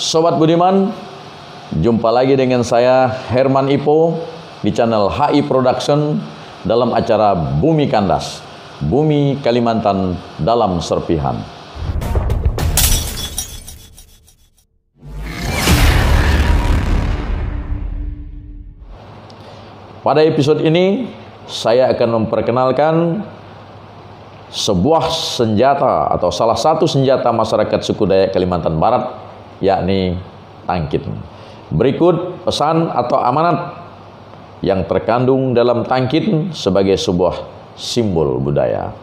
Sobat Budiman, jumpa lagi dengan saya Herman Ipo di channel HI Production dalam acara Bumi Kandas, Bumi Kalimantan dalam Serpihan. Pada episode ini, saya akan memperkenalkan sebuah senjata atau salah satu senjata masyarakat suku Dayak Kalimantan Barat, yakni tangkit. Berikut pesan atau amanat yang terkandung dalam tangkit sebagai sebuah simbol budaya.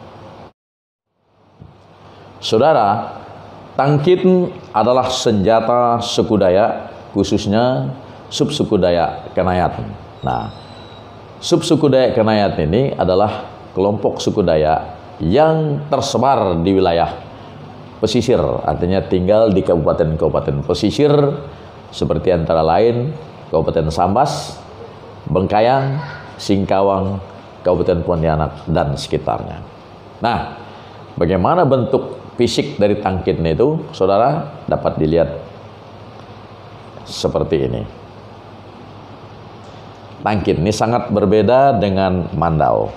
Saudara, tangkit adalah senjata suku Dayak, khususnya subsuku Dayak Kenayat. Nah, subsuku Dayak Kenayat ini adalah kelompok suku Dayak yang tersebar di wilayah pesisir, artinya tinggal di kabupaten-kabupaten pesisir seperti antara lain Kabupaten Sambas, Bengkayang, Singkawang, Kabupaten Pontianak, dan sekitarnya. Nah, bagaimana bentuk fisik dari tangkitnya itu, saudara, dapat dilihat seperti ini. Tangkit ini sangat berbeda dengan mandau,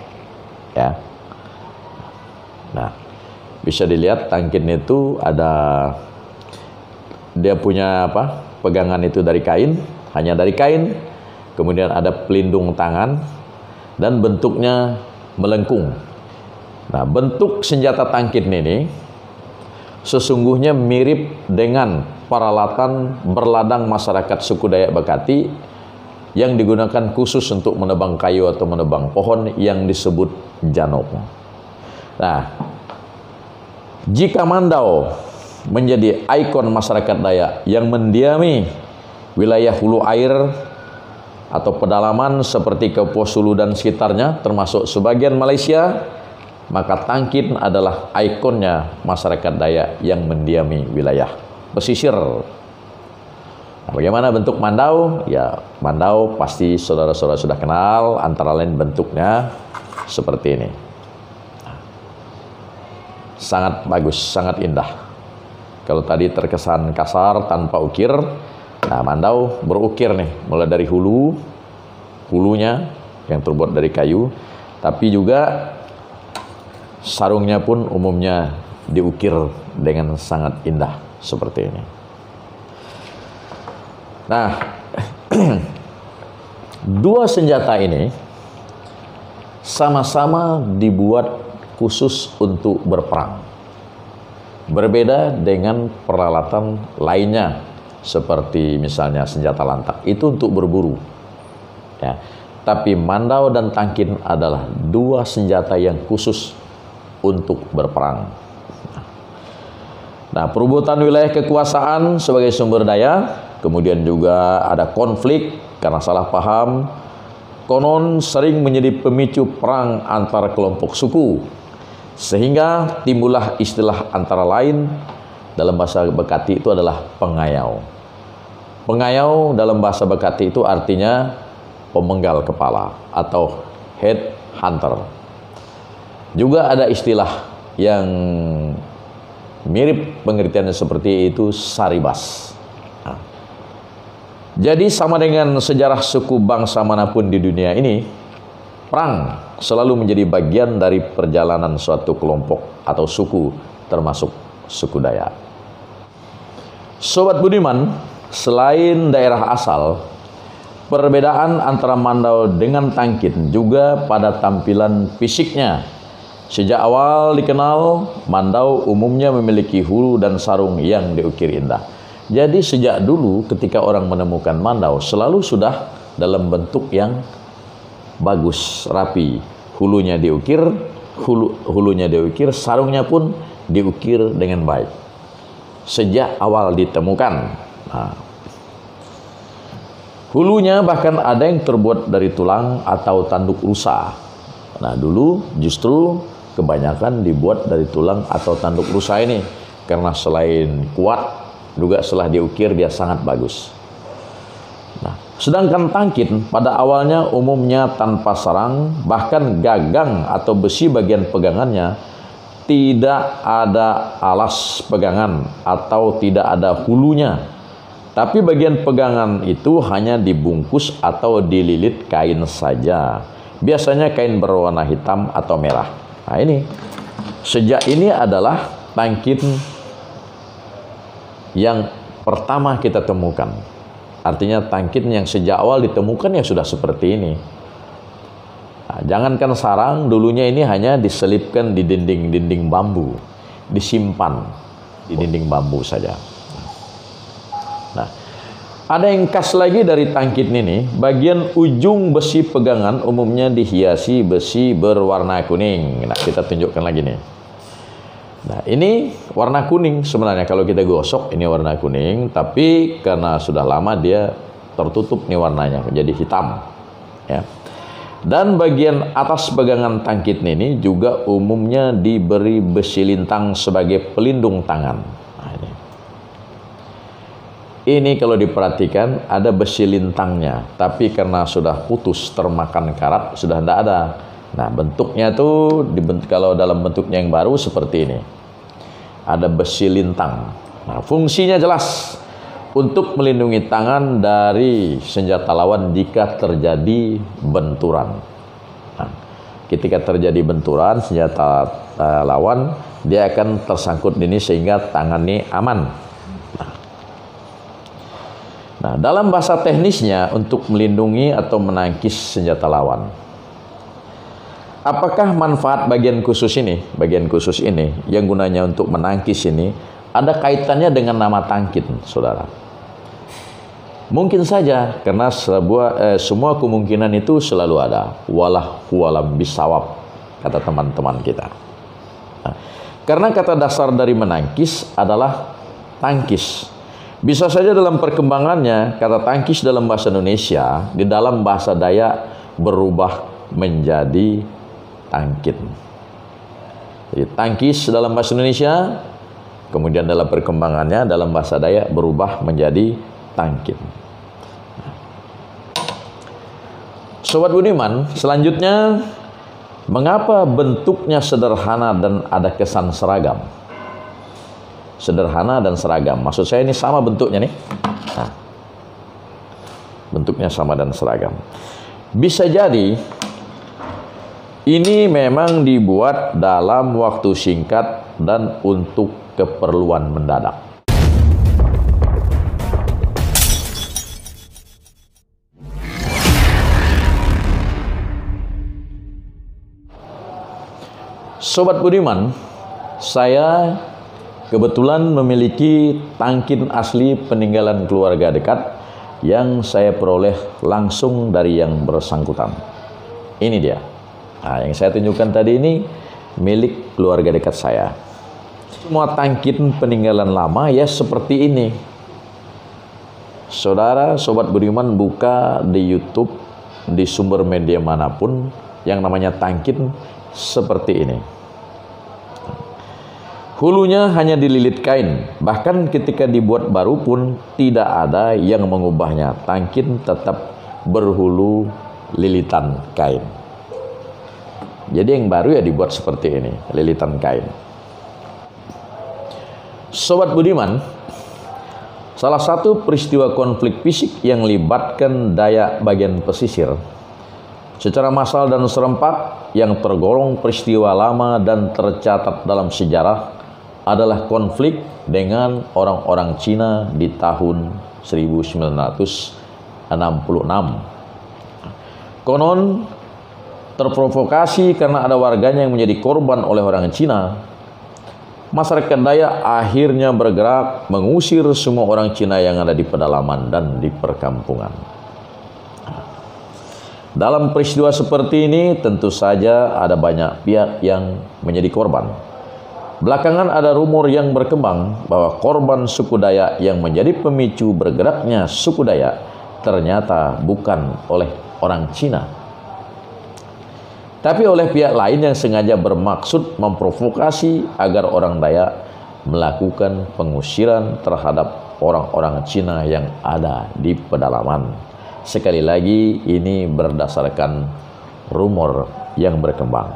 ya. Nah, bisa dilihat tangkitnya itu dia punya pegangan itu dari kain, hanya dari kain. Kemudian ada pelindung tangan dan bentuknya melengkung. Nah, bentuk senjata tangkit ini sesungguhnya mirip dengan peralatan berladang masyarakat suku Dayak Bekati yang digunakan khusus untuk menebang kayu atau menebang pohon yang disebut janok. Nah, jika mandau menjadi ikon masyarakat Dayak yang mendiami wilayah hulu air atau pedalaman seperti Kapuas Hulu dan sekitarnya, termasuk sebagian Malaysia, maka tangkit adalah ikonnya masyarakat Dayak yang mendiami wilayah pesisir. Nah, bagaimana bentuk mandau? Ya, mandau pasti saudara-saudara sudah kenal, antara lain bentuknya seperti ini. Sangat bagus, sangat indah. Kalau tadi terkesan kasar tanpa ukir, nah mandau berukir nih, mulai dari hulunya yang terbuat dari kayu, tapi juga sarungnya pun umumnya diukir dengan sangat indah seperti ini. Nah, dua senjata ini sama-sama dibuat khusus untuk berperang. Berbeda dengan peralatan lainnya, seperti misalnya senjata lantak, itu untuk berburu. Ya. Tapi mandau dan tangkit adalah dua senjata yang khusus untuk berperang. Nah, perebutan wilayah kekuasaan sebagai sumber daya, kemudian juga ada konflik karena salah paham, konon sering menjadi pemicu perang antar kelompok suku. Sehingga timbullah istilah antara lain dalam bahasa Bekati itu adalah pengayau. Pengayau dalam bahasa Bekati itu artinya pemenggal kepala atau head hunter. Juga ada istilah yang mirip pengertiannya seperti itu, saribas. Nah, jadi sama dengan sejarah suku bangsa manapun di dunia ini, perang selalu menjadi bagian dari perjalanan suatu kelompok atau suku, termasuk suku Dayak. Sobat Budiman, selain daerah asal, perbedaan antara mandau dengan tangkit juga pada tampilan fisiknya. Sejak awal dikenal, mandau umumnya memiliki hulu dan sarung yang diukir indah. Jadi sejak dulu ketika orang menemukan mandau, selalu sudah dalam bentuk yang bagus, rapi. Hulunya diukir, sarungnya pun diukir dengan baik. Sejak awal ditemukan. Nah, hulunya bahkan ada yang terbuat dari tulang atau tanduk rusa. Nah, dulu justru kebanyakan dibuat dari tulang atau tanduk rusa ini, karena selain kuat, juga setelah diukir dia sangat bagus. Nah, sedangkan tangkit pada awalnya umumnya tanpa sarang, bahkan gagang atau besi bagian pegangannya tidak ada alas pegangan atau tidak ada hulunya. Tapi bagian pegangan itu hanya dibungkus atau dililit kain saja. Biasanya kain berwarna hitam atau merah. Nah ini, sejak ini adalah tangkin yang pertama kita temukan. Artinya tangkin yang sejak awal ditemukan ya sudah seperti ini. Nah, jangankan sarang, dulunya ini hanya diselipkan di dinding-dinding bambu, disimpan di dinding bambu saja. Nah, ada yang khas lagi dari tangkin ini, bagian ujung besi pegangan umumnya dihiasi besi berwarna kuning. Nah, kita tunjukkan lagi nih. Nah, ini warna kuning sebenarnya kalau kita gosok ini warna kuning, tapi karena sudah lama dia tertutup nih warnanya menjadi hitam. Ya. Dan bagian atas pegangan tangkin ini juga umumnya diberi besi lintang sebagai pelindung tangan. Nah, ini kalau diperhatikan ada besi lintangnya, tapi karena sudah putus termakan karat sudah tidak ada. Nah, bentuknya tuh kalau dalam bentuknya yang baru seperti ini. Ada besi lintang. Nah, fungsinya jelas untuk melindungi tangan dari senjata lawan jika terjadi benturan. Nah, ketika terjadi benturan senjata lawan, dia akan tersangkut ini sehingga tangan ini aman. Nah, dalam bahasa teknisnya untuk melindungi atau menangkis senjata lawan. Apakah manfaat bagian khusus ini yang gunanya untuk menangkis ini ada kaitannya dengan nama tangkin, saudara? Mungkin saja, karena semua kemungkinan itu selalu ada. Wallahu a'lam bishawab, kata teman-teman kita. Nah, karena kata dasar dari menangkis adalah tangkis. Bisa saja dalam perkembangannya kata tangkis dalam bahasa Indonesia di dalam bahasa Dayak berubah menjadi tangkin. Jadi tangkis dalam bahasa Indonesia, kemudian dalam perkembangannya dalam bahasa Dayak berubah menjadi tangkin. Sobat Budiman, selanjutnya mengapa bentuknya sederhana dan ada kesan seragam? Sederhana dan seragam. Maksud saya ini sama bentuknya nih. Nah, bentuknya sama dan seragam. Bisa jadi ini memang dibuat dalam waktu singkat dan untuk keperluan mendadak. Sobat Budiman, saya kebetulan memiliki tangkin asli peninggalan keluarga dekat yang saya peroleh langsung dari yang bersangkutan. Ini dia. Nah, yang saya tunjukkan tadi ini milik keluarga dekat saya. Semua tangkin peninggalan lama ya seperti ini. Saudara, Sobat Budiman buka di YouTube, di sumber media manapun yang namanya tangkin seperti ini. Hulunya hanya dililit kain, bahkan ketika dibuat baru pun tidak ada yang mengubahnya. Tangkin tetap berhulu lilitan kain. Jadi yang baru ya dibuat seperti ini, lilitan kain. Sobat Budiman, salah satu peristiwa konflik fisik yang libatkan Dayak bagian pesisir secara massal dan serempak yang tergolong peristiwa lama dan tercatat dalam sejarah adalah konflik dengan orang-orang Cina di tahun 1966. Konon terprovokasi karena ada warganya yang menjadi korban oleh orang Cina, masyarakat Dayak akhirnya bergerak mengusir semua orang Cina yang ada di pedalaman dan di perkampungan. Dalam peristiwa seperti ini tentu saja ada banyak pihak yang menjadi korban. Belakangan ada rumor yang berkembang bahwa korban suku Dayak yang menjadi pemicu bergeraknya suku Dayak ternyata bukan oleh orang Cina, tapi oleh pihak lain yang sengaja bermaksud memprovokasi agar orang Dayak melakukan pengusiran terhadap orang-orang Cina yang ada di pedalaman. Sekali lagi ini berdasarkan rumor yang berkembang.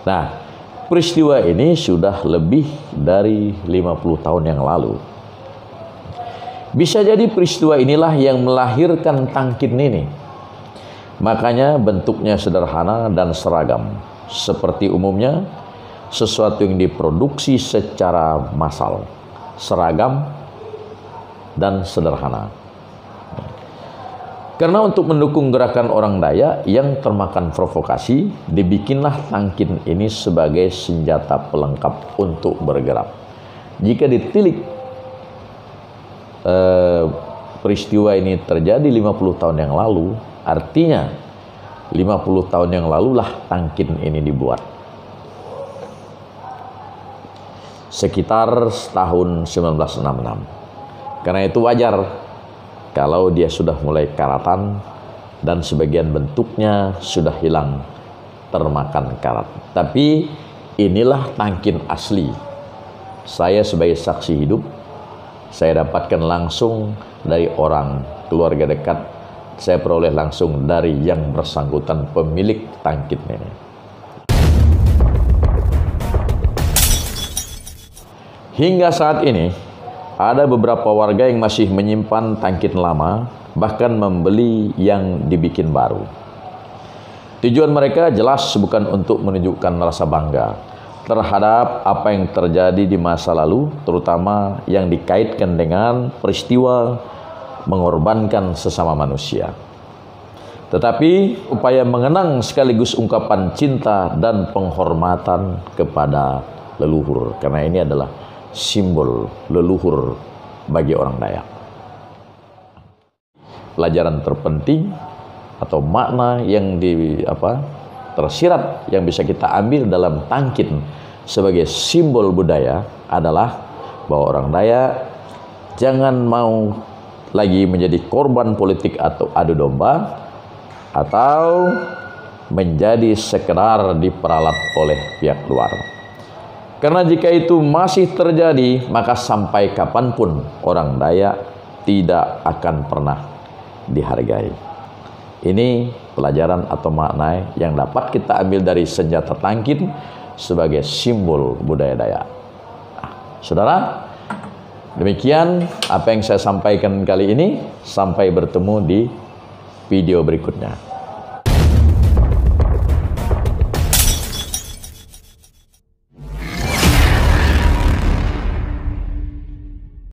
Nah, peristiwa ini sudah lebih dari 50 tahun yang lalu. Bisa jadi peristiwa inilah yang melahirkan tangkin ini. Makanya bentuknya sederhana dan seragam. Seperti umumnya, sesuatu yang diproduksi secara massal, seragam dan sederhana. Karena untuk mendukung gerakan orang Dayak yang termakan provokasi, dibikinlah tangkin ini sebagai senjata pelengkap untuk bergerak. Jika ditilik peristiwa ini terjadi 50 tahun yang lalu, artinya 50 tahun yang lalulah tangkin ini dibuat. Sekitar tahun 1966. Karena itu wajar kalau dia sudah mulai karatan dan sebagian bentuknya sudah hilang termakan karat. Tapi inilah tangkin asli. Saya sebagai saksi hidup, saya dapatkan langsung dari orang keluarga dekat. Saya peroleh langsung dari yang bersangkutan, pemilik tangkin ini. Hingga saat ini, ada beberapa warga yang masih menyimpan tangkin lama, bahkan membeli yang dibikin baru. Tujuan mereka jelas bukan untuk menunjukkan rasa bangga terhadap apa yang terjadi di masa lalu, terutama yang dikaitkan dengan peristiwa mengorbankan sesama manusia. Tetapi upaya mengenang sekaligus ungkapan cinta dan penghormatan kepada leluhur, karena ini adalah simbol leluhur bagi orang Dayak. Pelajaran terpenting atau makna yang tersirat yang bisa kita ambil dalam tangkin sebagai simbol budaya adalah bahwa orang Dayak jangan mau lagi menjadi korban politik atau adu domba, atau menjadi sekedar diperalat oleh pihak luar. Karena jika itu masih terjadi, maka sampai kapanpun orang Dayak tidak akan pernah dihargai. Ini pelajaran atau makna yang dapat kita ambil dari senjata tangkin sebagai simbol budaya Dayak. Saudara, demikian apa yang saya sampaikan kali ini. Sampai bertemu di video berikutnya.